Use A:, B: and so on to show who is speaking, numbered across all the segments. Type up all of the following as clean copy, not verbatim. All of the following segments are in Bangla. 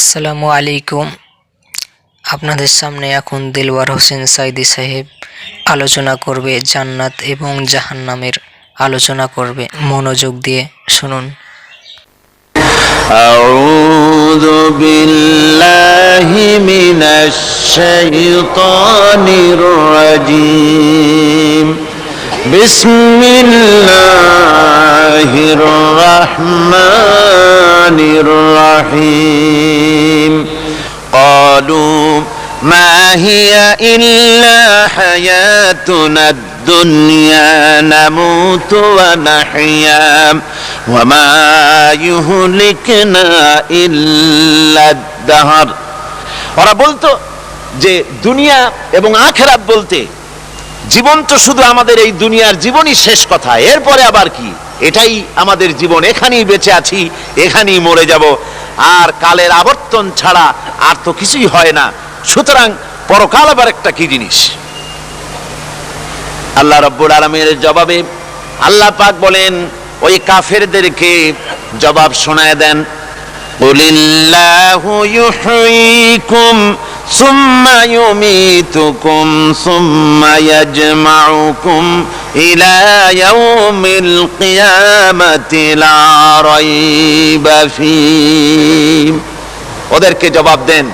A: আসসালামু আলাইকুম। আপনাদের সামনে এখন দিলওয়ার হোসেন সাইদি সাহেব আলোচনা করবে জান্নাত এবং জাহান্নামের আলোচনা করবে। মনোযোগ দিয়ে শুনুন।
B: আউযু বিল্লাহি মিনাশ শাইতানির রাজীম। বিসমিল্লাহির রাহমানির রাহিম। ক্বালু মা হিয়া ইল্লা হায়াতুনাদ দুনিয়া নামুতু ওয়া নাহইয়া ওয়া মা ইউহলিকুনা ইল্লাদ দাহর। ওরা বলতো যে দুনিয়া এবং আখিরাত বলতে জীবন তো শুধু আমাদের এই দুনিয়ার জীবনই শেষ কথা, এরপরে আবার কি? এটাই আমাদের জীবন, এখানেই বেঁচে আছি, এখানেই মরে যাব, আর কালের আবর্তন ছাড়া আর তো কিছুই হয় না। সুতরাং পরকাল আবার একটা কি জিনিস? আল্লাহ রাব্বুল আলামিনের জবাবে আল্লাহ পাক বলেন, ওই কাফেরদেরকে জবাব শোনায় দেন, কুলিল্লাহু ইউহয়িকুম সুম্মা ইউমীতুকুম সুম্মা ইয়াজমাউকুম ইলা ইয়াউমিল কিয়ামাতি লা রাইবা ফীহি। ওদেরকে জবাব দেন,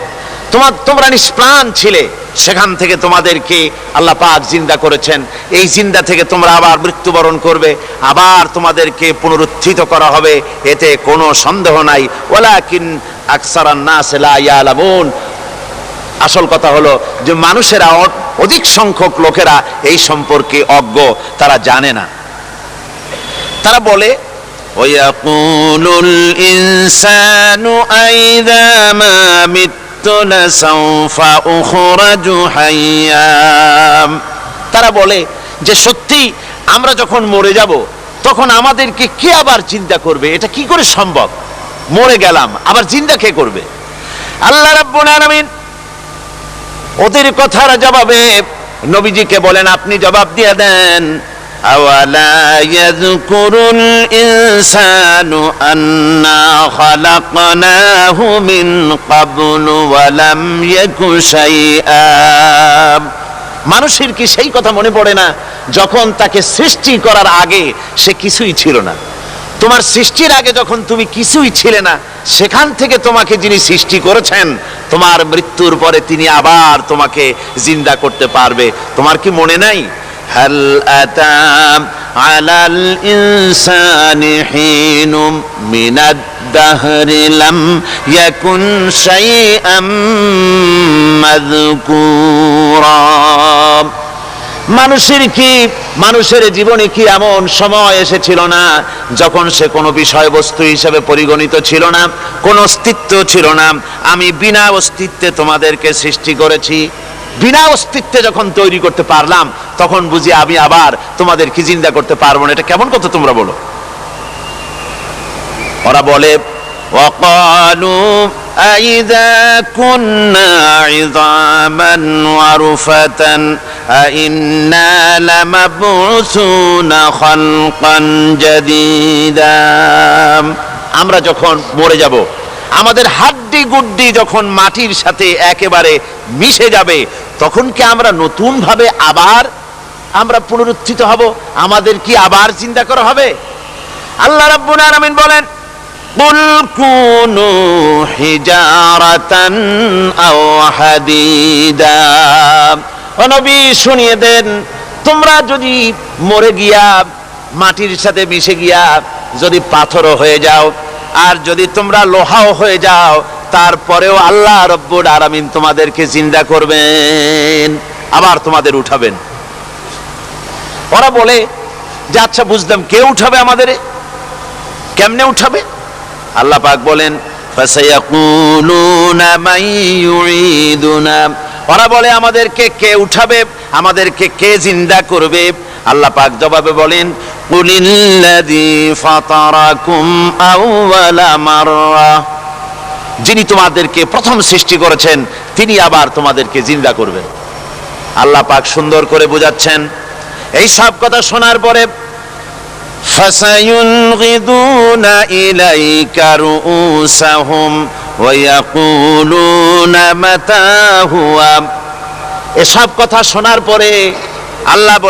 B: তোমরা নিষ্প্রাণ ছিলে, সেখান থেকে তোমাদেরকে আল্লাহ পাক জিন্দা করেছেন, এই জিন্দা থেকে তোমরা আবার মৃত্যুবরণ করবে, আবার তোমাদেরকে পুনরুত্থিত করা হবে, এতে কোনো সন্দেহ নাই। ওয়ালাকিন আকসারান নাস লা ইয়ালামুন। আসল কথা হলো যে মানুষেরা, অধিক সংখ্যক লোকেরা এই সম্পর্কে অজ্ঞ, তারা জানে না। তারা বলে, ওয়ায়াকুলুল ইনসানু আইযা মা লাসাউফা উখরাজু হাইয়া। তারা বলে যে সত্যি আমরা যখন মরে যাব তখন আমাদেরকে কে আবার চিন্তা করবে? এটা কি করে সম্ভব? মরে গেলাম, আবার চিন্তা কে করবে? আল্লাহ রাব্বুল আলামিন ওদের কথার জবাবে নবীজিকে বলেন, আপনি জবাব দিয়ে দেন, আওয়ালা ইয়াযকুরুল ইনসানু আন্না খালাকনাহু মিন ক্বাবলু ওয়া লাম ইয়াকু শাইআ। মানুষের কি সেই কথা মনে পড়ে না যখন তাকে সৃষ্টি করার আগে সে কিছুই ছিল না? তোমার সৃষ্টির আগে যখন তুমি কিছুই ছিলে না, সেখান থেকে তোমাকে যিনি সৃষ্টি করেছেন, তোমার মৃত্যুর পরে তিনি আবার তোমাকে জিন্দা করতে পারবে। তোমার কি মনে নাই? হাল আতা আলাল ইনসানি হিনুম মিনাদ দাহরি লাম ইয়াকুন শাইআম মাযকুরা। মানুষের জীবনে কি এমন সময় এসেছিল না যখন সে কোনো বিষয়বস্তু হিসেবে পরিগণিত ছিল না, কোনো অস্তিত্ব ছিল না? আমি বিনা অস্তিত্বে তোমাদেরকে সৃষ্টি করেছি, বিনা অস্তিত্বে যখন তৈরি করতে পারলাম, তখন বুঝি আমি আবার তোমাদেরকে জিন্দা করতে পারবো না? এটা কেমন কথা তোমরা বলো? ওরা বলে, ওয়াকালু আইযা কুন্না ইযামান ওয়া রুফাতান আইন্না লামাবউসুনা খালকান জাদীদা। আমরা যখন মরে যাব, আমাদের হাড্ডি গুড্ডি যখন মাটির সাথে একেবারে মিশে যাবে, তখন কি আমরা নতুন ভাবে আবার আমরা পুনরুত্থিত হব? আমাদের কি আবার চিন্তা করা হবে? আল্লাহ রাব্বুল আলামিন বলেন, কুল কুনু হিজারাতান আও হাদিদা। ও নবী, শুনিয়ে দেন, তোমরা যদি মরে গিয়া মাটির সাথে মিশে গিয়া যদি পাথরও হয়ে যাও, আর যদি তোমরা লোহাও হয়ে যাও, তারপরেও আল্লাহ রাব্বুল আলামিন তোমাদেরকে জিন্দা করবেন, আবার তোমাদের উঠাবেন। ওরা বলে যে আচ্ছা বুঝলাম, কে উঠাবে আমাদের? কেমনে উঠাবে? আল্লাহ পাক বলেন, ফাসায়াকুলুনা মান ইউঈদুনা। ওরা বলে আমাদেরকে কে উঠাবে, আমাদেরকে কে জিন্দা করবে? আল্লাহ পাক জবাবে বলেন, কুলিল্লাযী ফাতারাকুম আউওয়ালা মাররা। যিনি তোমাদেরকে প্রথম সৃষ্টি করেছেন, তিনি আবার তোমাদেরকে জিন্দা করবেন। আল্লাহ পাক সুন্দর করে বোঝাচ্ছেন। এই সব কথা শোনার পরে فسينغضون إليك رؤوسهم ওয়ায়াকুলুনা মাতা হুয়া। এসব কথা শোনার পরে আল্লাহ